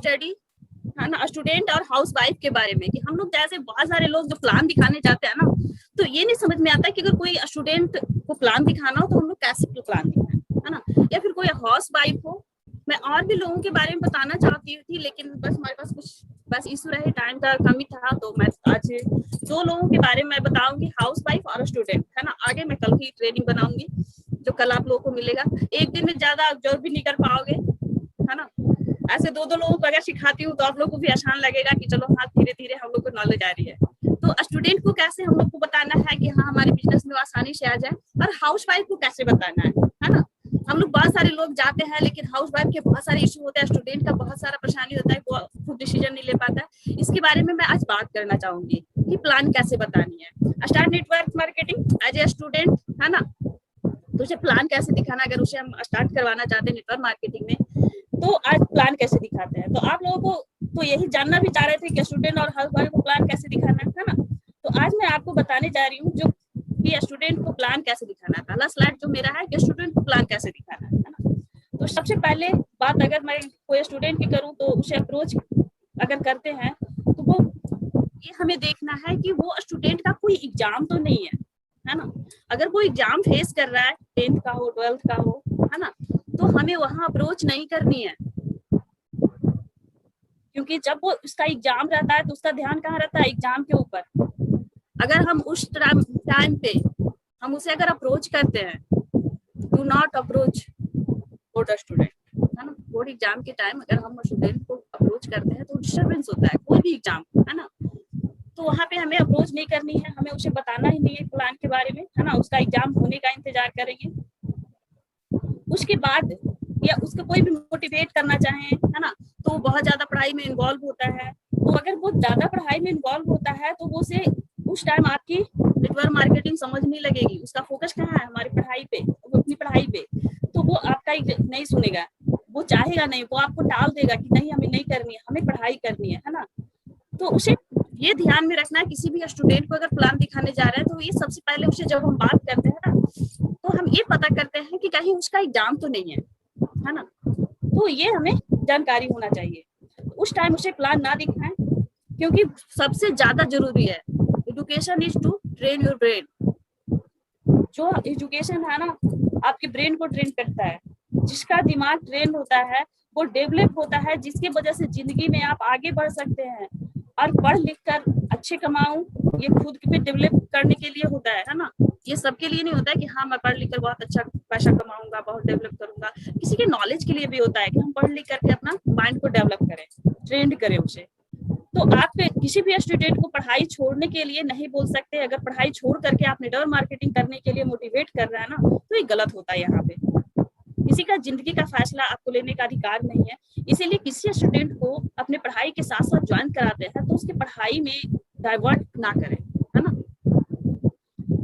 Study, है ना, student और हाउस वाइफ के बारे में, कि हम लोग जैसे बहुत सारे लोग जो प्लान दिखाने जाते हैं ना, तो ये नहीं समझ में आता कि अगर कोई स्टूडेंट को प्लान दिखाना हो तो हम लोग कैसे प्लान दिखाएं, है ना, या फिर कोई हाउस वाइफ हो। मैं और भी लोगों के बारे में बताना चाहती थी, लेकिन बस हमारे पास कुछ बस इशू रहे, टाइम का कमी था, तो मैं आज 2 लोगों के बारे में बताऊंगी, हाउस वाइफ और स्टूडेंट, है ना। आगे मैं कल की ट्रेनिंग बनाऊंगी जो कल आप लोगों को मिलेगा। एक दिन में ज्यादा ऑब्जर्व भी नहीं कर पाओगे, है ना। ऐसे 2 लोगों को अगर सिखाती हूँ तो आप लोग को भी आसान लगेगा कि चलो हाँ, धीरे धीरे हम लोग को नॉलेज आ रही है। तो स्टूडेंट को कैसे हम लोग को बताना है कि हाँ हमारे बिजनेस में आसानी से आ जाए, और हाउस वाइफ को कैसे बताना है ना। हम लोग बहुत सारे लोग जाते हैं, लेकिन हाउस वाइफ के बहुत सारे इशू होते हैं, स्टूडेंट का बहुत सारा परेशानी होता है, वो खुद डिसीजन नहीं ले पाता है। इसके बारे में मैं आज बात करना चाहूंगी कि प्लान कैसे बतानी है। Start network marketing as a student, है ना, तो उसे प्लान कैसे दिखाना, अगर उसे हम स्टार्ट करवाना चाहते हैं नेटवर्क मार्केटिंग में, तो आज प्लान कैसे दिखाते हैं। तो आप लोगों को तो यही जानना भी चाह रहे थे कि स्टूडेंट और हाउस वाइफ को प्लान कैसे दिखाना है ना। तो आज मैं आपको बताने जा रही हूँ जो कि स्टूडेंट को प्लान कैसे दिखाना है। पहला स्लाइड जो मेरा है कि स्टूडेंट को प्लान कैसे दिखाना है ना। तो सबसे पहले बात अगर मैं कोई स्टूडेंट की करूँ तो उसे अप्रोच अगर करते हैं तो वो ये हमें देखना है कि वो स्टूडेंट का कोई एग्जाम तो नहीं है ना। अगर वो एग्जाम फेस कर रहा है, 10th का हो 12th का हो, है ना, तो हमें वहां अप्रोच नहीं करनी है, क्योंकि जब वो उसका एग्जाम रहता है तो उसका ध्यान कहाँ रहता है, एग्जाम के ऊपर। अगर हम उस टाइम पे हम उसे अगर अप्रोच करते हैं, do not approach board student, है ना। बोर्ड एग्जाम के टाइम अगर हम स्टूडेंट को अप्रोच करते हैं तो डिस्टर्बेंस होता है, कोई भी एग्जाम, है ना। तो वहां पे हमें अप्रोच नहीं करनी है, हमें उसे बताना ही नहीं है प्लान के बारे में, है ना। उसका एग्जाम होने का इंतजार करेंगे। उसके बाद या उसको कोई भी मोटिवेट करना चाहें, है ना, तो बहुत ज्यादा पढ़ाई में इन्वॉल्व होता है, तो अगर वो ज्यादा पढ़ाई में इन्वॉल्व होता है तो वो से उस टाइम आपकी नेटवर्क मार्केटिंग समझ नहीं लगेगी। उसका फोकस कहाँ है, हमारी पढ़ाई पे, वो अपनी पढ़ाई पे, तो वो आपका नहीं सुनेगा, वो चाहेगा नहीं, वो आपको टाल देगा कि नहीं हमें नहीं करनी है, हमें पढ़ाई करनी है ना। तो उसे ये ध्यान में रखना है, किसी भी स्टूडेंट को अगर प्लान दिखाने जा रहे हैं तो ये सबसे पहले उसे जब हम बात करते हैं ना, तो हम ये पता करते हैं कि कहीं उसका एग्जाम तो नहीं है ना। तो ये हमें जानकारी होना चाहिए। उस टाइम उसे प्लान ना दिखाएं, क्योंकि सबसे ज्यादा जरूरी है education is to train your brain. जो एजुकेशन है ना, आपके ब्रेन को ट्रेन करता है। जिसका दिमाग ट्रेन होता है वो डेवलप होता है, जिसकी वजह से जिंदगी में आप आगे बढ़ सकते हैं। और पढ़ लिख कर अच्छे कमाऊं, ये खुद पे डेवलप करने के लिए होता है ना। ये सबके लिए नहीं होता है कि हाँ मैं पढ़ लिख कर बहुत अच्छा पैसा कमाऊंगा, बहुत डेवलप करूंगा। किसी के नॉलेज के लिए भी होता है कि हम पढ़ लिख करके अपना माइंड को डेवलप करें, ट्रेंड करें उसे। तो आप किसी भी स्टूडेंट को पढ़ाई छोड़ने के लिए नहीं बोल सकते। अगर पढ़ाई छोड़ करके आप नेटवर्क मार्केटिंग करने के लिए मोटिवेट कर रहे हैं ना, तो ये गलत होता है। यहाँ पे किसी का जिंदगी का फैसला आपको लेने का अधिकार नहीं है। इसीलिए किसी स्टूडेंट को अपने पढ़ाई के साथ साथ ज्वाइन कराते हैं तो उसकी पढ़ाई में डाइवर्ट ना करें, है ना,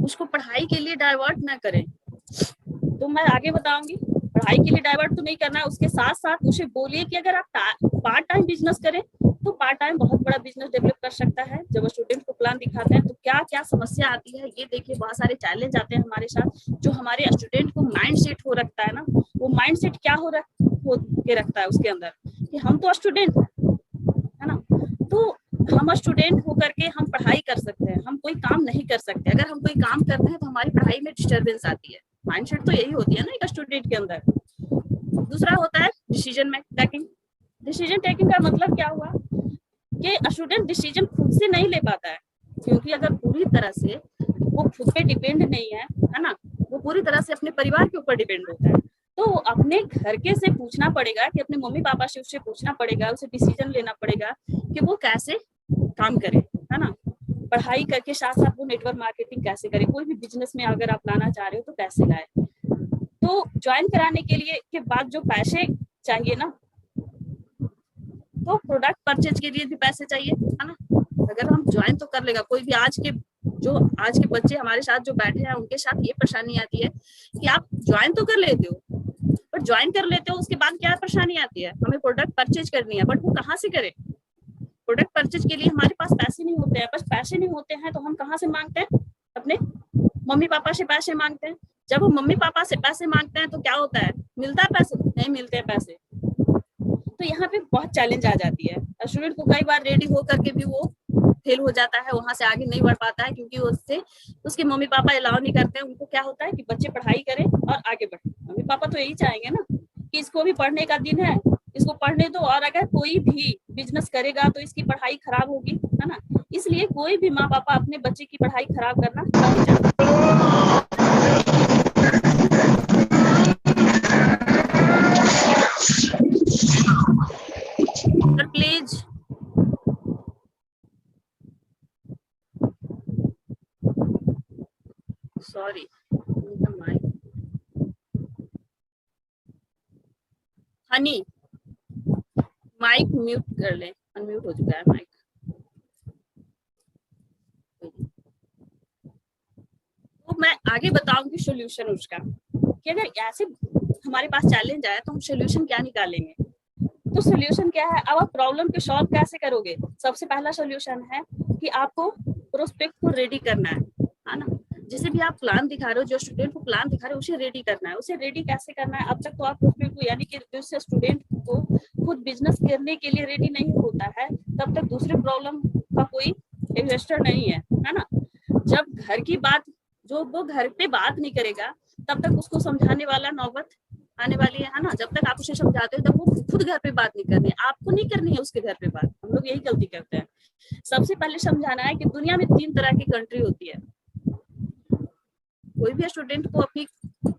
उसको पढ़ाई के लिए डाइवर्ट ना करें। तो मैं आगे बताऊंगी, पढ़ाई के लिए डाइवर्ट तो नहीं करना है। उसके साथ साथ उसे बोलिए कि अगर आप पार्ट टाइम बिजनेस करें तो पार्ट टाइम बहुत बड़ा बिजनेस डेवलप कर सकता है। जब स्टूडेंट को प्लान दिखाते हैं तो क्या क्या समस्या आती है ये देखिए। बहुत सारे चैलेंज आते हैं हमारे साथ, जो हमारे स्टूडेंट को माइंड सेट हो रखता है ना। वो माइंड सेट क्या हो के रखता है उसके अंदर कि हम तो स्टूडेंट है ना, तो हम स्टूडेंट होकर के हम पढ़ाई कर सकते हैं, हम कोई काम नहीं कर सकते। अगर हम कोई काम करते हैं तो हमारी पढ़ाई में डिस्टर्बेंस आती है। माइंडसेट तो यही होती है ना एक स्टूडेंट के अंदर। दूसरा होता है डिसीजन टेकिंग। डिसीजन टेकिंग का मतलब क्या हुआ कि स्टूडेंट डिसीजन खुद से नहीं ले पाता है, क्योंकि अगर पूरी तरह से वो खुद पे डिपेंड नहीं है ना, वो पूरी तरह से अपने परिवार के ऊपर डिपेंड होता है। तो अपने घर के से पूछना पड़ेगा कि अपने मम्मी पापा से उससे पूछना पड़ेगा, उसे डिसीजन लेना पड़ेगा कि वो कैसे काम करे, है ना। पढ़ाई करके साथ साथ वो नेटवर्क मार्केटिंग कैसे करे। कोई भी बिजनेस में अगर आप लाना चाह रहे हो तो कैसे लाए। तो ज्वाइन कराने के लिए के बाद जो पैसे चाहिए ना, तो प्रोडक्ट परचेज के लिए भी पैसे चाहिए, है ना। अगर हम ज्वाइन तो कर लेगा कोई भी। आज के बच्चे हमारे साथ जो बैठे हैं उनके साथ ये परेशानी आती है कि आप ज्वाइन तो कर लेते हो, बट ज्वाइन कर लेते हो उसके बाद क्या परेशानी आती है, हमें प्रोडक्ट परचेज करनी है, बट वो कहाँ से करें। प्रोडक्ट परचेज के लिए हमारे पास पैसे नहीं होते हैं। बस पैसे नहीं होते हैं तो हम कहाँ से मांगते हैं, अपने मम्मी पापा से पैसे मांगते हैं। जब हम मम्मी पापा से पैसे मांगते हैं तो क्या होता है, मिलता है पैसे? नहीं मिलते हैं पैसे। तो यहाँ पे बहुत चैलेंज आ जाती है। स्टूडेंट को कई बार रेडी हो करके भी वो फेल हो जाता है, वहां से आगे नहीं बढ़ पाता है, क्योंकि उससे उसके मम्मी पापा अलाउ नहीं करते हैं। उनको क्या होता है कि बच्चे पढ़ाई करें और आगे बढ़े। मम्मी पापा तो यही चाहेंगे ना कि इसको भी पढ़ने का दिन है, इसको पढ़ने दो, और अगर कोई भी बिजनेस करेगा तो इसकी पढ़ाई खराब होगी, है ना। इसलिए कोई भी माँ पापा अपने बच्चे की पढ़ाई खराब करना नहीं चाहते। Please sorry, honey mic mute कर ले, अनम्यूट हो चुका है माइक। तो मैं आगे बताऊंगी सॉल्यूशन उसका, कि अगर ऐसे हमारे पास चैलेंज आया तो हम सॉल्यूशन क्या निकालेंगे। तो सॉल्यूशन क्या है, अब आप प्रॉब्लम को सॉल्व कैसे करोगे। सबसे पहला सॉल्यूशन है कि आपको प्रोस्पेक्ट को रेडी करना है ना। जैसे भी आप प्लान दिखा रहे हो, जो स्टूडेंट को प्लान दिखा रहे हो उसे रेडी करना है। उसे रेडी कैसे करना है, अब तक तो आप प्रोस्पेक्ट को, यानी कि जिससे स्टूडेंट को खुद बिजनेस करने के लिए रेडी नहीं होता है, तब तक दूसरे प्रॉब्लम का कोई इन्वेस्टर नहीं है ना। जब घर की बात, जो वो घर पे बात नहीं करेगा, तब तक उसको समझाने वाला नौबत आने वाली है ना। जब तक आप उसे समझाते हो तब वो खुद घर पे बात नहीं करनी है, आपको नहीं करनी है उसके घर पे बात। हम लोग यही गलती करते हैं। सबसे पहले समझाना है कि दुनिया में 3 तरह की कंट्री होती है। कोई भी स्टूडेंट को अपनी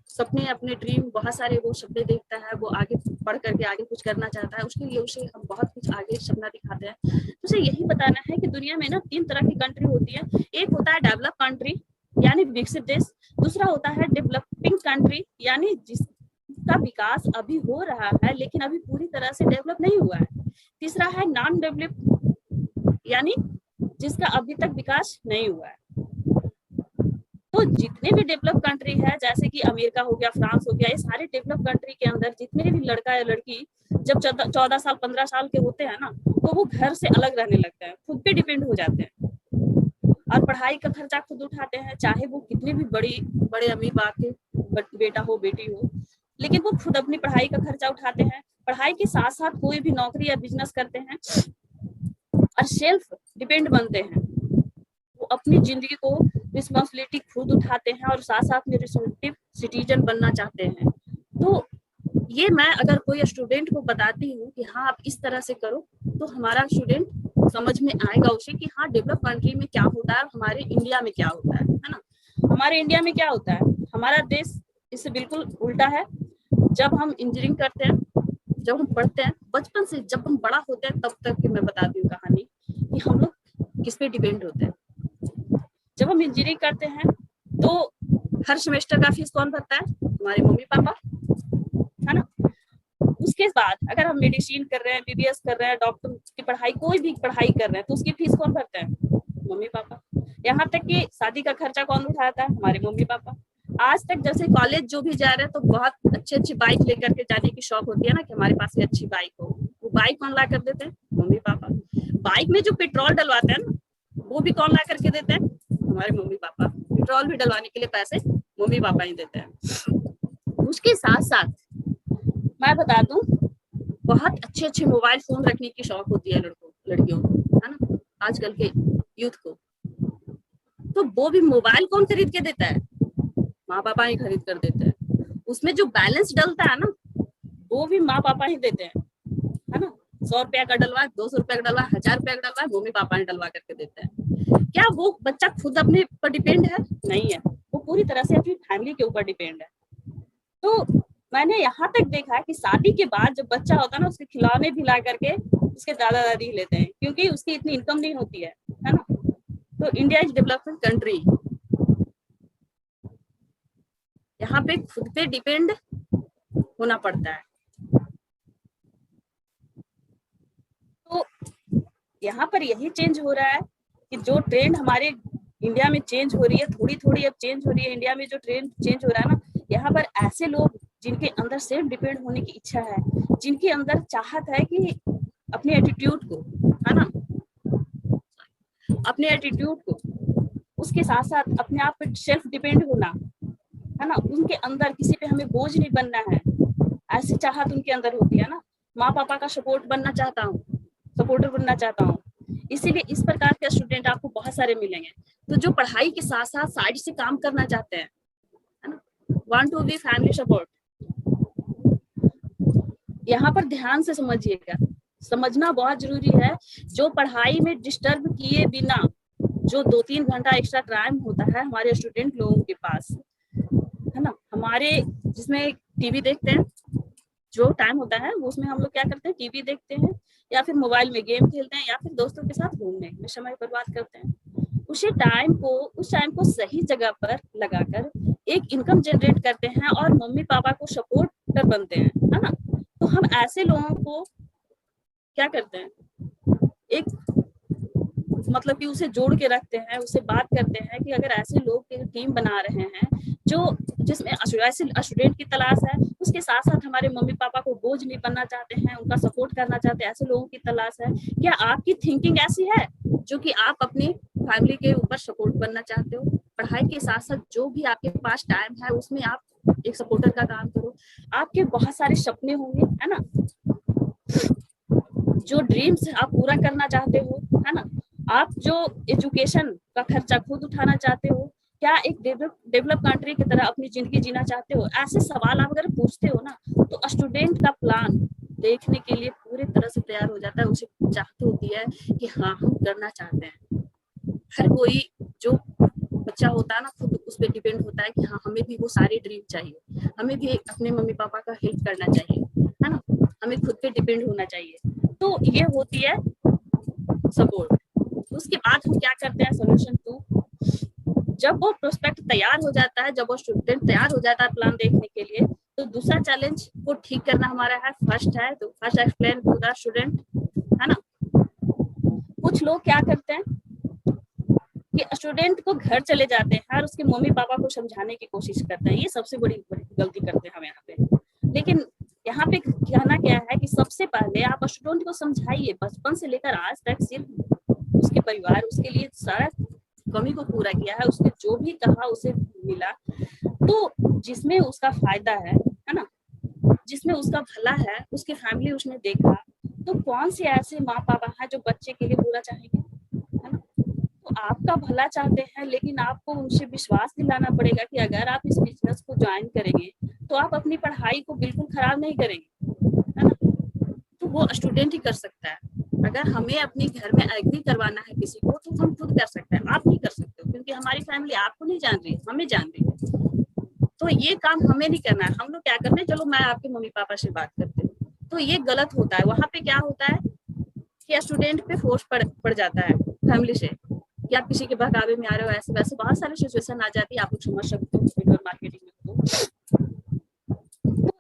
सपने, अपने ड्रीम, बहुत सारे वो सपने देखता है, वो आगे पढ़ करके आगे कुछ करना चाहता है, उसके लिए उसे हम बहुत कुछ आगे सपना दिखाते हैं। तो उसे यही बताना है कि दुनिया में ना 3 तरह की कंट्री होती है। एक होता है डेवलप कंट्री, यानी विकसित देश। दूसरा होता है डेवलपिंग कंट्री, यानी जिसका विकास अभी हो रहा है लेकिन अभी पूरी तरह से डेवलप नहीं हुआ है। तीसरा है नॉन डेवलप, यानी जिसका अभी तक विकास नहीं हुआ है। तो जितने भी डेवलप कंट्री है, जैसे कि अमेरिका हो गया, फ्रांस हो गया, ये सारे डेवलप कंट्री के अंदर जितने भी लड़का या लड़की जब 14 साल 15 साल के होते हैं ना, तो वो घर से अलग रहने लगते हैं, खुद पे डिपेंड हो जाते हैं और पढ़ाई का खर्चा खुद उठाते हैं। चाहे वो कितने भी बड़े अमीर बाप के बेटा हो, बेटी हो, लेकिन वो खुद अपनी पढ़ाई का खर्चा उठाते हैं। पढ़ाई के साथ साथ कोई भी नौकरी या बिजनेस करते हैं और सेल्फ डिपेंड बनते हैं। वो अपनी जिंदगी को रिस्पॉन्सिबिलिटी खुद उठाते हैं और साथ साथ में रिस्पॉन्सिबिलिटी सिटीजन बनना चाहते हैं। तो ये मैं अगर कोई स्टूडेंट को बताती हूँ कि हाँ आप इस तरह से करो, तो हमारा स्टूडेंट समझ में आएगा उसे कि हाँ डेवलप कंट्री में क्या होता है और हमारे इंडिया में क्या होता है ना। हमारे इंडिया में क्या होता है, हमारा देश इससे बिल्कुल उल्टा है। जब हम इंजीनियरिंग करते हैं, जब हम पढ़ते हैं, बचपन से जब हम बड़ा होते हैं तब तक की मैं बताती हूँ कहानी कि हम लोग किस पे डिपेंड होते हैं। जब हम इंजीनियरिंग करते हैं तो हर सेमेस्टर का फीस कौन भरता है, हमारे मम्मी पापा, है ना। उसके बाद अगर हम मेडिसिन कर रहे हैं, बीबीएस कर रहे हैं, डॉक्टर की पढ़ाई, कोई भी पढ़ाई कर रहे हैं, तो उसकी फीस कौन भरता है, मम्मी पापा। यहाँ तक कि शादी का खर्चा कौन उठाता है, हमारे मम्मी पापा। आज तक जैसे कॉलेज जो भी जा रहे हैं तो बहुत अच्छी बाइक लेकर के जाने की शौक होती है ना, कि हमारे पास भी अच्छी बाइक हो। वो बाइक कौन ला कर देते हैं, मम्मी पापा। बाइक में जो पेट्रोल डलवाते हैं ना, वो भी कौन ला करके देते हैं, हमारे मम्मी पापा। पेट्रोल भी डलवाने के लिए पैसे मम्मी पापा ही देते हैं। उसके साथ साथ मैं बता दूं, बहुत अच्छे मोबाइल फोन रखने की शौक होती है लड़कियों को, है ना, आजकल के यूथ को। तो वो भी मोबाइल कौन खरीद के देता है, माँ पापा ही खरीद कर देते हैं। उसमें जो बैलेंस डलता है ना, वो भी माँ पापा ही देते हैं, है ना। 100 रुपया का डलवा, 200 रुपया का डलवा, 1000 रुपया का डलवा, मम्मी पापा ही डलवा करके देते हैं। क्या वो बच्चा खुद अपने पर डिपेंड है, नहीं है। वो पूरी तरह से अपनी फैमिली के ऊपर डिपेंड है। तो मैंने यहाँ तक देखा कि शादी के बाद जब बच्चा होता है ना, उसके खिलौने भी ला करके उसके दादा दादी लेते हैं, क्योंकि उसकी इतनी इनकम नहीं होती है ना। तो इंडिया इज डेवलपिंग कंट्री, यहाँ पे खुद पे डिपेंड होना पड़ता है। तो यहाँ पर यही चेंज हो रहा है कि जो ट्रेंड हमारे इंडिया में चेंज हो रही है, थोड़ी थोड़ी अब चेंज हो रही है इंडिया में, जो ट्रेंड चेंज हो रहा है ना, यहाँ पर ऐसे लोग जिनके अंदर सेल्फ डिपेंड होने की इच्छा है, जिनके अंदर चाहत है कि अपने एटीट्यूड को, है ना, अपने एटीट्यूड को, उसके साथ साथ अपने आप पे सेल्फ डिपेंड होना, है ना, उनके अंदर किसी पे हमें बोझ नहीं बनना है, ऐसी चाहत उनके अंदर होती है ना। माँ पापा का सपोर्टर बनना चाहता हूँ। इसीलिए इस प्रकार के स्टूडेंट आपको बहुत सारे मिलेंगे, तो जो पढ़ाई के साथ साथ साइड से काम करना चाहते हैं, है ना, want to be family support. यहाँ पर ध्यान से समझिएगा, समझना बहुत जरूरी है। जो पढ़ाई में डिस्टर्ब किए बिना जो 2-3 घंटा एक्स्ट्रा टाइम होता है हमारे स्टूडेंट लोगों के पास, है ना, हमारे जिसमें टीवी देखते हैं, जो टाइम होता है उसमें हम लोग क्या करते हैं, टीवी देखते हैं या फिर मोबाइल में गेम खेलते हैं या फिर दोस्तों के साथ घूमने में समय बर्बाद करते हैं। उस टाइम को सही जगह पर लगाकर एक इनकम जनरेट करते हैं और मम्मी पापा को सपोर्टर बनते हैं, है ना। तो हम ऐसे लोगों को क्या करते हैं, एक मतलब कि उसे जोड़ के रखते हैं, उससे बात करते हैं कि अगर ऐसे लोग की टीम बना रहे हैं जो जिसमें ऐसे स्टूडेंट की तलाश है, उसके साथ साथ हमारे मम्मी पापा को बोझ नहीं बनना चाहते हैं, उनका सपोर्ट करना चाहते हैं, ऐसे लोगों की तलाश है। क्या आपकी थिंकिंग ऐसी है जो कि आप अपनी फैमिली के ऊपर सपोर्ट बनना चाहते हो? पढ़ाई के साथ साथ जो भी आपके पास टाइम है उसमें आप एक सपोर्टर का काम करो। आपके बहुत सारे सपने होंगे, है ना, जो ड्रीम्स आप पूरा करना चाहते हो, है ना, आप जो एजुकेशन का खर्चा खुद उठाना चाहते हो, क्या एक डेवलप कंट्री की तरह अपनी जिंदगी जीना चाहते हो, ऐसे सवाल आप अगर पूछते हो ना, तो स्टूडेंट का प्लान देखने के लिए पूरी तरह से तैयार हो जाता है। उसे चाहती होती है कि हाँ हम करना चाहते हैं। हर कोई जो बच्चा होता है ना, खुद उस पर डिपेंड होता है कि हाँ हमें भी वो सारे ड्रीम चाहिए, हमें भी अपने मम्मी पापा का हेल्प करना चाहिए, है ना, हमें खुद पे डिपेंड होना चाहिए। तो ये होती है सपोर्ट। उसके बाद हम क्या करते हैं, सोल्यूशन 2, जब वो प्रोस्पेक्ट तैयार हो जाता है, जब वो स्टूडेंट तैयार हो जाता है प्लान देखने के लिए, तो दूसरा चैलेंज को ठीक करना हमारा है। फर्स्ट है तो first explain to the student, है ना। कुछ लोग क्या करते हैं कि स्टूडेंट को घर चले जाते हैं और उसके मम्मी पापा को समझाने की कोशिश करते हैं। ये सबसे बड़ी गलती करते हैं हम यहाँ पे। लेकिन यहाँ पे कहना क्या है कि सबसे पहले आप स्टूडेंट को समझाइए, बचपन से लेकर आज तक सिर्फ उसके परिवार उसके लिए सारा कमी को पूरा किया है, उसने जो भी कहा उसे मिला, तो जिसमें उसका फायदा है ना, जिसमें उसका भला है, उसकी फैमिली उसने देखा, तो कौन से ऐसे माँ पापा हैं जो बच्चे के लिए बुरा चाहेंगे, है ना। तो आपका भला चाहते हैं, लेकिन आपको उनसे विश्वास दिलाना पड़ेगा कि अगर आप इस बिजनेस को ज्वाइन करेंगे तो आप अपनी पढ़ाई को बिल्कुल खराब नहीं करेंगे, है ना। तो वो स्टूडेंट ही कर सकता है। अगर हमें अपने घर में एग्री करवाना है किसी को, तो हम खुद कर सकते हैं, आप नहीं कर सकते हो, क्योंकि हमारी फैमिली आपको नहीं जान रही है, हमें जान रही है। तो ये काम हमें नहीं करना है। हम लोग क्या करते हैं, चलो मैं आपके मम्मी पापा से बात करती हूँ, तो ये गलत होता है। वहां पे क्या होता है कि स्टूडेंट पे फोर्स पड़ जाता है फैमिली से कि आप किसी के बहकावे में आ रहे हो, ऐसे वैसे बहुत सारी सिचुएशन आ जाती है, आप लोग समझ सकते हो नेटवर्क मार्केटिंग में। तो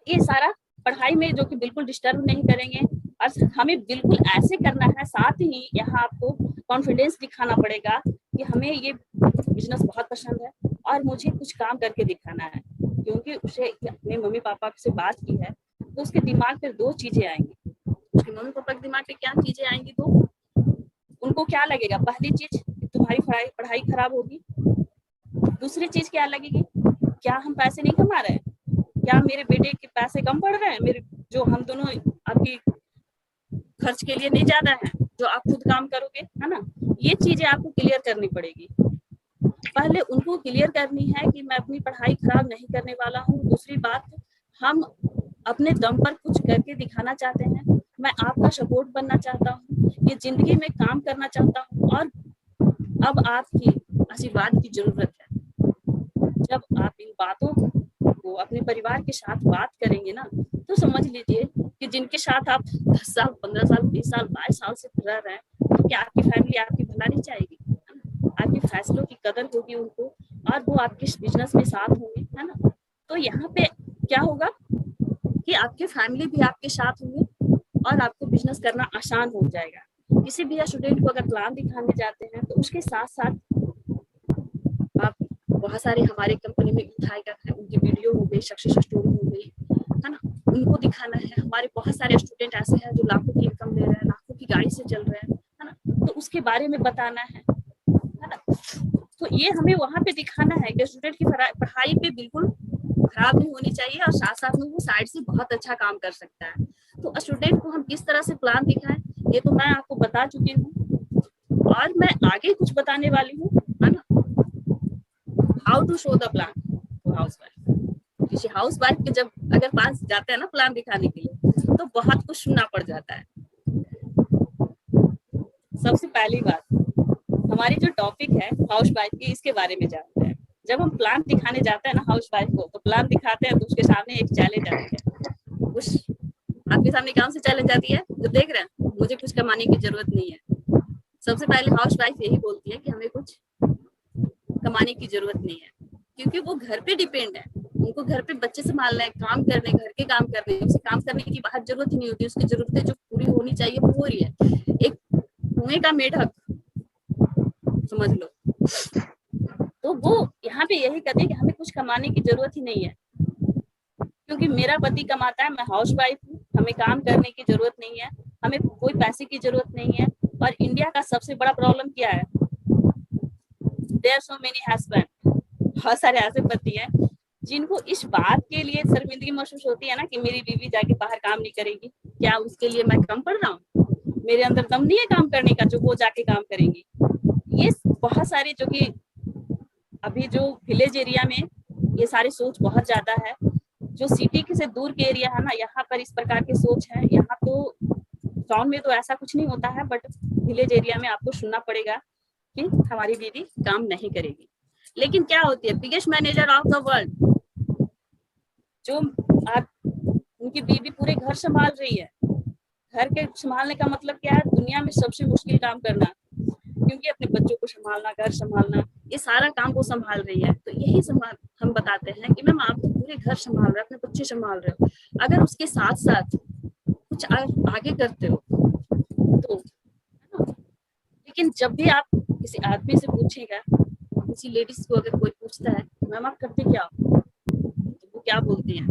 ये सारा पढ़ाई में जो कि बिल्कुल डिस्टर्ब नहीं करेंगे, और हमें बिल्कुल ऐसे करना है। साथ ही यहाँ आपको कॉन्फिडेंस दिखाना पड़ेगा कि हमें ये बिजनेस बहुत पसंद है और मुझे कुछ काम करके दिखाना है, क्योंकि उसे अपने मम्मी पापा से बात की है, तो उसके दिमाग में 2 चीजें आएंगी। उसके मम्मी पापा के दिमाग में क्या चीजें आएंगी, तो उनको क्या लगेगा, पहली चीज तुम्हारी पढ़ाई खराब होगी, दूसरी चीज क्या लगेगी, क्या हम पैसे नहीं कमा रहे हैं, क्या मेरे बेटे के पैसे कम पड़ रहे हैं, मेरे जो हम दोनों आपकी खर्च के लिए नहीं ज्यादा है, जो आप खुद काम करोगे, है ना। ये चीजें आपको क्लियर करनी पड़ेगी। पहले उनको क्लियर करनी है कि मैं अपनी पढ़ाई खराब नहीं करने वाला हूँ। दूसरी बात, हम अपने दम पर कुछ करके दिखाना चाहते हैं, मैं आपका सपोर्ट बनना चाहता हूँ, ये जिंदगी में काम करना चाहता हूँ, और अब आपकी आशीर्वाद की जरूरत है। जब आप इन बातों को अपने परिवार के साथ बात करेंगे ना, तो समझ लीजिए कि जिनके साथ आप 10 साल 15 साल 20 साल 22 साल से रह रहे हैं, तो क्या आपकी फैमिली आपकी भला नहीं चाहेगी, आपके फैसलों की कदर होगी उनको, और वो आपके बिजनेस में साथ होंगे, है ना। तो यहाँ पे क्या होगा कि आपके फैमिली भी आपके साथ होंगे और आपको बिजनेस करना आसान हो जाएगा। किसी भी स्टूडेंट को अगर प्लान दिखाने जाते हैं, तो उसके साथ साथ आप बहुत सारे हमारे कंपनी में उठाएगा, उनकी वीडियो हो गई, सक्सेस स्टोरी हो गई, है ना, उनको दिखाना है। हमारे बहुत सारे स्टूडेंट ऐसे हैं जो लाखों की इनकम ले रहे हैं, लाखों की गाड़ी से चल रहे हैं, है ना, तो उसके बारे में बताना है ना। तो ये हमें वहां पे दिखाना है कि स्टूडेंट की पढ़ाई पे बिल्कुल खराब नहीं होनी चाहिए, और साथ साथ में वो साइड से बहुत अच्छा काम कर सकता है। तो स्टूडेंट को हम किस तरह से प्लान दिखाएं, ये तो मैं आपको बता चुकी हूँ और मैं आगे कुछ बताने वाली हूँ, है ना। How to show the plan to housewife. किसी हाउस वाइफ के जब अगर पास जाते हैं ना प्लान दिखाने के लिए, तो बहुत कुछ सुनना पड़ जाता है। सबसे पहली बात, हमारी जो टॉपिक है हाउस वाइफ की, इसके बारे में जानते हैं। जब हम प्लान दिखाने जाते हैं ना हाउस वाइफ को, तो प्लान दिखाते हैं तो उसके सामने एक चैलेंज आती है। उस आपके सामने कौन सी चैलेंज आती है? जो देख रहे हैं, मुझे कुछ कमाने की जरूरत नहीं है। सबसे पहले हाउस वाइफ यही बोलती है कि हमें कुछ कमाने की जरूरत नहीं है, क्योंकि वो घर पे डिपेंड है। उनको घर पे बच्चे संभालना है, काम करने, घर के काम करने, उसे काम करने की बाहर जरूरत ही नहीं होती। उसकी जरूरतें जो पूरी होनी चाहिए वो हो रही है। एक कुएं का मेढक समझ लो। तो वो यहाँ पे यही कहते हैं कि हमें कुछ कमाने की जरूरत ही नहीं है, क्योंकि मेरा पति कमाता है, मैं हाउस वाइफ हूँ, हमें काम करने की जरूरत नहीं है, हमें कोई पैसे की जरूरत नहीं है। और इंडिया का सबसे बड़ा प्रॉब्लम क्या है? There are so many husband, बहुत सारे ऐसे पति हैं जिनको इस बात के लिए शर्मिंदगी महसूस होती है ना कि मेरी बीवी जाके बाहर काम नहीं करेगी, क्या उसके लिए मैं कम पड़ रहा हूँ? मेरे अंदर दम नहीं है काम करने का जो वो जाके काम करेंगी। ये बहुत सारी, जो कि अभी जो विलेज एरिया में ये सारी सोच बहुत ज्यादा है। जो सिटी से दूर के एरिया है ना, यहाँ पर इस प्रकार की सोच है। यहाँ तो टाउन में तो ऐसा कुछ नहीं होता है, बट विलेज एरिया में आपको सुनना पड़ेगा कि हमारी बीवी काम नहीं करेगी। लेकिन क्या होती है, biggest manager of the world, जो आप उनकी बीवी पूरे घर संभाल रही है। घर के संभालने का मतलब क्या है? दुनिया में सबसे मुश्किल काम करना, क्योंकि अपने बच्चों को संभालना, घर संभालना, ये सारा काम वो संभाल रही है। तो यही हम बताते हैं कि मैम आप तो पूरे घर संभाल रहे हो, अपने बच्चे संभाल रहे हो, अगर उसके साथ साथ कुछ आगे करते हो तो, लेकिन जब भी आप किसी आदमी से पूछेगा, किसी लेडीज को अगर कोई पूछता है मैम आप करते क्या हो, तो वो क्या बोलती है?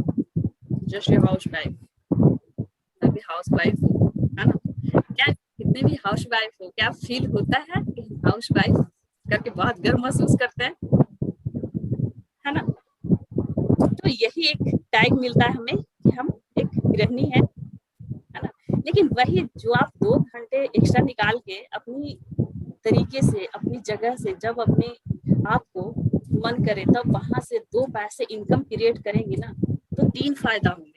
Just a house wife, house wife, है ना। क्या कितने भी हाउस वाइफ हो, क्या फील होता है कि हाउस वाइफ करके बहुत गर्व महसूस करते हैं, है ना। तो यही एक टैग मिलता है हमें कि हम एक गृहिणी है ना। लेकिन वही जो आप 2 घंटे एक्स्ट्रा निकाल के अपनी तरीके से, अपनी जगह से, जब अपने आप को मन करे तब वहां से 2 पैसे इनकम क्रिएट करेंगे ना, तो 3 फायदा होंगे,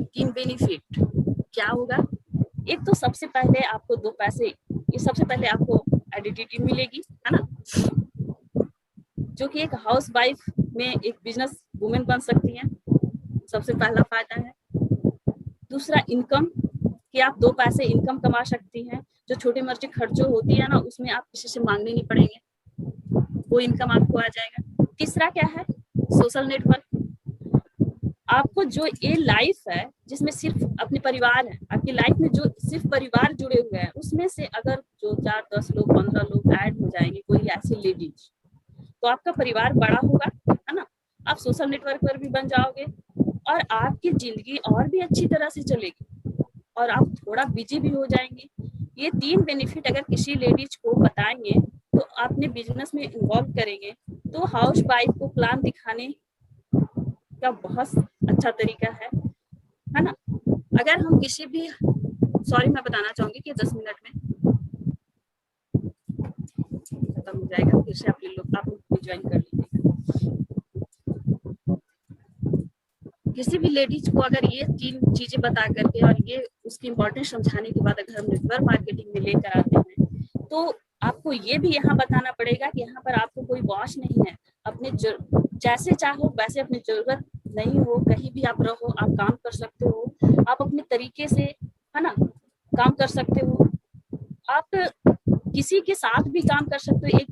3 बेनिफिट। क्या होगा? एक तो सबसे पहले आपको 2 पैसे, ये सबसे पहले आपको आइडेंटिटी मिलेगी, है ना, जो कि एक हाउस वाइफ में एक बिजनेस वुमेन बन सकती हैं। सबसे पहला फायदा है। दूसरा इनकम, कि आप 2 पैसे इनकम कमा सकती हैं। जो छोटी मोटी खर्चों होती है ना, उसमें आप किसी से मांगने नहीं पड़ेंगे, वो इनकम आपको आ जाएगा। तीसरा क्या है? Social network. आपको जो ये लाइफ है जिसमें सिर्फ अपने परिवार है, आपकी लाइफ में जो सिर्फ परिवार जुड़े हुए हैं, उसमें से अगर जो 4-10 लोग 15 लोग ऐड हो जाएंगे, कोई ऐसी लेडीज, तो आपका परिवार बड़ा होगा, है ना। आप सोशल नेटवर्क पर भी बन जाओगे और आपकी जिंदगी और भी अच्छी तरह से चलेगी और आप थोड़ा बिजी भी हो जाएंगे। ये 3 बेनिफिट अगर किसी लेडीज को बताएंगे तो अपने बिजनेस में इन्वॉल्व करेंगे, तो हाउस वाइफ को प्लान दिखाने का बहुत अच्छा तरीका है ना। अगर हम किसी भी, सॉरी मैं बताना चाहूंगी कि 10 मिनट में खत्म हो जाएगा, फिर से आप लोग ज्वाइन कर लीजिएगा। किसी भी लेडीज को अगर ये 3 चीजें बता करके और ये उसकी इम्पोर्टेंस समझाने के बाद अगर हम नेटवर्क मार्केटिंग में लेकर आते हैं, तो आपको ये भी यहाँ बताना पड़ेगा कि यहाँ पर आपको कोई बॉस नहीं है। अपने जैसे चाहो वैसे, अपनी जरूरत नहीं हो, कहीं भी आप रहो, आप काम कर सकते हो, आप अपने तरीके से, है ना, काम कर सकते हो। आप किसी के साथ भी काम कर सकते हो। एक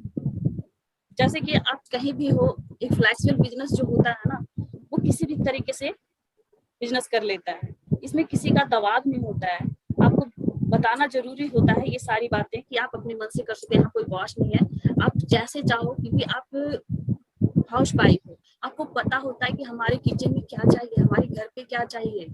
जैसे कि आप कहीं भी हो, एक फ्लेक्सिबल बिजनेस जो होता है ना, वो किसी भी तरीके से बिजनेस कर लेता है। इसमें किसी का दबाव नहीं होता है। आपको बताना जरूरी होता है ये सारी बातें कि आप अपने मन से कर सकते हैं, यहाँ कोई बॉस नहीं है, आप जैसे चाहो, क्योंकि आप हाउस वाइफ हो, आपको पता होता है कि हमारे किचन में क्या चाहिए, हमारे घर पे क्या चाहिए,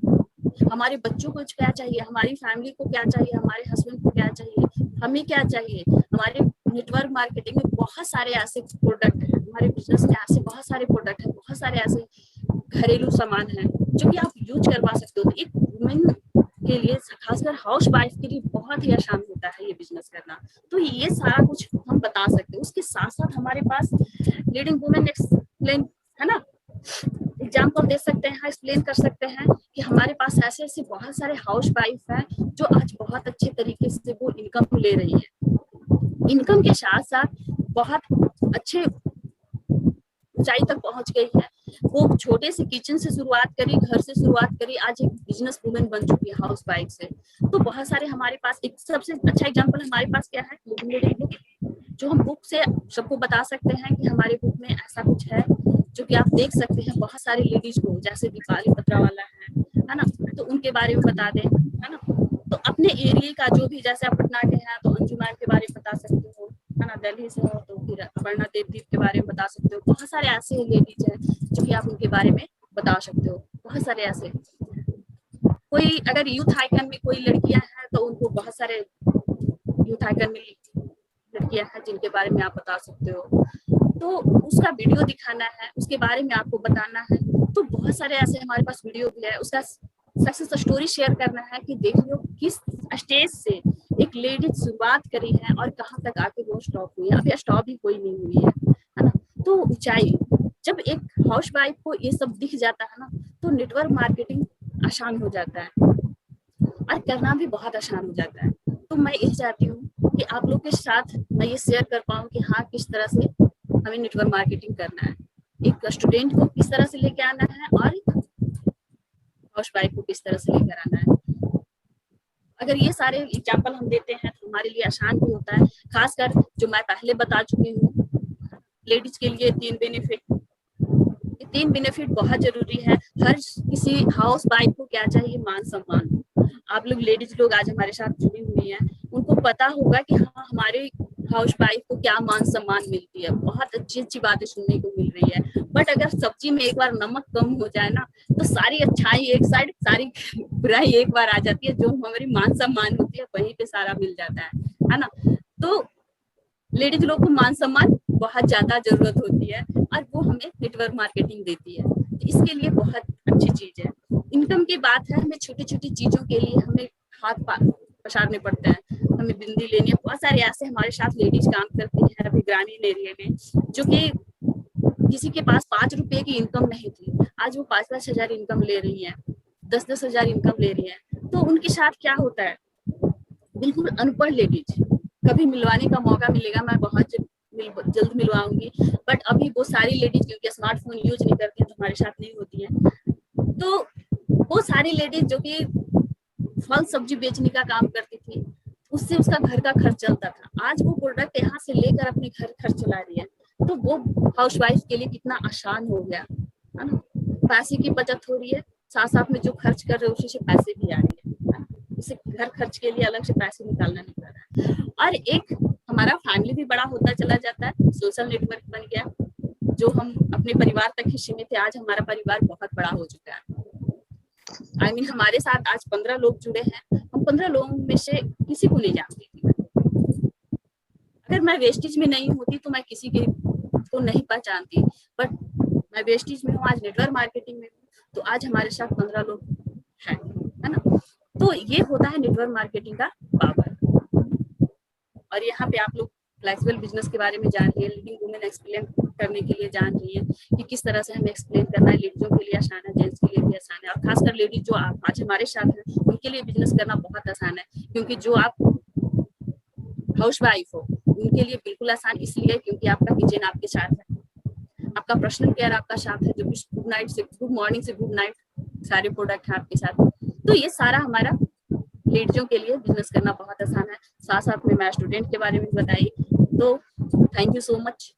हमारे बच्चों को क्या चाहिए, हमारी फैमिली को क्या चाहिए, हमारे हस्बैंड को क्या चाहिए, हमें क्या चाहिए। हमारे नेटवर्क मार्केटिंग में बहुत सारे ऐसे प्रोडक्ट हैं, हमारे बिजनेस में ऐसे बहुत सारे प्रोडक्ट हैं, बहुत सारे ऐसे घरेलू सामान है जो कि आप यूज करवा सकते हो। एक वुमेन के लिए, खासकर हाउस वाइफ के लिए बहुत ही आसान होता है ये बिजनेस करना। तो ये सारा कुछ हम बता सकते हैं। उसके साथ साथ हमारे पास लीडिंग वुमेन एक्सप्लेन है ना, एग्जाम्पल दे सकते हैं, एक्सप्लेन कर सकते हैं कि हमारे पास ऐसे ऐसे बहुत सारे हाउस वाइफ हैं जो आज बहुत अच्छे तरीके से वो इनकम ले रही है। इनकम के साथ साथ बहुत अच्छे ऊंचाई तक पहुंच गई है। वो छोटे से किचन से शुरुआत करी, घर से शुरुआत करी, आज एक बिजनेस वुमेन बन चुकी है हाउस वाइफ से। तो बहुत सारे हमारे पास, एक सबसे अच्छा एग्जांपल हमारे पास क्या है, बुक, जो हम बुक से सबको बता सकते हैं कि हमारे बुक में ऐसा कुछ है जो कि आप देख सकते हैं। बहुत सारी लेडीज को, जैसे दीपाली पत्रा वाला है ना, तो उनके बारे में बता दें, है ना। तो अपने एरिया का जो भी, जैसे आप पटना के हैं तो अंजू मैम के बारे में बता सकते हो, है ना। दिल्ली से हो तो फिर अपर्णा देवदीप के बारे में बता सकते हो। बहुत सारे ऐसे लेडीज हैं जो कि आप उनके बारे में बता सकते हो। बहुत सारे ऐसे, कोई अगर यूथ आइकन में कोई लड़कियां हैं तो उनको बहुत सारे यूथ आइकन में लड़कियां हैं जिनके बारे में आप बता सकते हो। तो उसका वीडियो दिखाना है, उसके बारे में आपको बताना है। तो बहुत सारे ऐसे हमारे पास वीडियो भी है। उसका सक्सेस स्टोरी शेयर करना है कि देख लो किस स्टेज से एक लेडी शुरुआत करी है और कहाँ तक आके वो स्टॉप हुई है। अभी स्टॉप भी कोई नहीं हुई है ना। तो ऊंचाई, जब एक हाउस वाइफ को ये सब दिख जाता है ना, तो नेटवर्क मार्केटिंग आसान हो जाता है और करना भी बहुत आसान हो जाता है। तो मैं यही चाहती हूँ कि आप लोग के साथ मैं ये शेयर कर पाऊँ कि हाँ, किस तरह से हमें नेटवर्क मार्केटिंग करना है, एक स्टूडेंट को किस तरह से लेके आना है और हाउस वाइफ को किस तरह से लेकर आना है। अगर ये सारे एग्जाम्पल हम देते हैं तो हमारे लिए आसान भी होता है। खासकर जो मैं पहले बता चुकी हूँ, लेडीज के लिए 3 बेनिफिट, ये 3 बेनिफिट बहुत जरूरी है। हर किसी हाउस वाइफ को क्या चाहिए, मान सम्मान। आप लोग लेडीज लोग आज हमारे साथ जुड़ी हुई हैं, उनको पता होगा कि हाँ, हमारे हाउस वाइफ को क्या मान सम्मान मिलती है। बहुत अच्छी अच्छी बातें सुनने को मिल रही है। बट अगर सब्जी में एक बार नमक कम हो जाए ना, तो सारी अच्छाई एक साइड, सारी बुराई एक बार आ जाती है। जो हमारी मान सम्मान होती है वहीं पे सारा मिल जाता है ना। तो लेडीज लोग को मान सम्मान बहुत ज्यादा जरूरत होती है और वो हमें नेटवर्क मार्केटिंग देती है। तो इसके लिए बहुत अच्छी चीज है। इनकम की बात है, हमें छोटी छोटी चीजों के लिए हमें हाथ पसारने पड़ते हैं। हमें बिंदी लेनी है। बहुत सारे ऐसे हमारे साथ लेडीज काम करती है अभी ग्रामीण एरिया में, जो कि किसी के पास 5 रुपए की इनकम नहीं थी, आज वो 5-5 हजार इनकम ले रही है, 10-10 हजार इनकम ले रही है। तो उनके साथ क्या होता है, बिल्कुल अनपढ़ लेडीज, कभी मिलवाने का मौका मिलेगा, मैं बहुत जल्द मिलवाऊंगी। बट अभी वो सारी लेडीज क्योंकि स्मार्टफोन यूज नहीं करती है तो हमारे साथ नहीं होती है। तो वो सारी लेडीज जो कि फल सब्जी बेचने का काम करती थी, उससे उसका घर का खर्च चलता था। आज वो प्रोडक्ट यहाँ से लेकर अपने घर खर्च चला रही है। तो वो हाउसवाइफ के लिए कितना आसान हो गया है ना। पैसे की बचत हो रही है, साथ साथ में जो खर्च कर रहे हैं उसी से पैसे भी आ रही है। उसे घर खर्च के लिए अलग से पैसे निकालना नहीं पड़ रहा है। और एक हमारा फैमिली भी बड़ा होता चला जाता है, सोशल नेटवर्क बन गया। जो हम अपने परिवार तक ही सीमित थे, आज हमारा परिवार बहुत बड़ा हो चुका है। I mean, हमारे साथ आज 15 लोग जुड़े हैं। हम 15 लोगों में से किसी को नहीं जानती थी। अगर मैं वेस्टेज में नहीं होती तो मैं किसी के को नहीं पहचानती, बट मैं वेस्टेज में हूँ, आज नेटवर्क मार्केटिंग में हूँ, तो आज हमारे साथ 15 लोग हैं, है ना। तो ये होता है नेटवर्क मार्केटिंग का पावर। और यहाँ पे आप लोग फ्लेक्सिबल बिजनेस के बारे में जान रही है, लीडिंग वुमेन एक्सप्लेन करने के लिए जान रही है कि किस तरह से हमें एक्सप्लेन करना है। लेडीजों के लिए आसान है, जेंट्स के लिए भी आसान है, और खासकर लेडीज जो आज हमारे साथ है उनके लिए बिजनेस करना बहुत आसान है। क्योंकि जो आप हाउस वाइफ हो उनके लिए बिल्कुल आसान इसलिए क्योंकि आपका किचन आपके साथ है, आपका पर्सनल केयर आपका साथ है, जो गुड नाइट से गुड मॉर्निंग से गुड नाइट सारे प्रोडक्ट है आपके साथ। तो ये सारा हमारा लेडीजों के लिए बिजनेस करना बहुत आसान है। साथ साथ में मैं स्टूडेंट के बारे में बताई। तो thank you so much.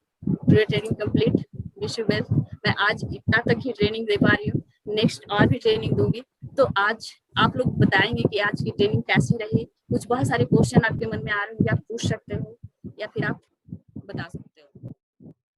Training complete, wish you well. मैं आज इतना तक ही ट्रेनिंग दे पा रही हूँ, नेक्स्ट और भी ट्रेनिंग दूंगी। तो आज आप लोग बताएंगे कि आज की ट्रेनिंग कैसी रही। कुछ बहुत सारे क्वेश्चन आपके मन में आ रहे हैं, आप पूछ सकते हो या फिर आप बता सकते हो।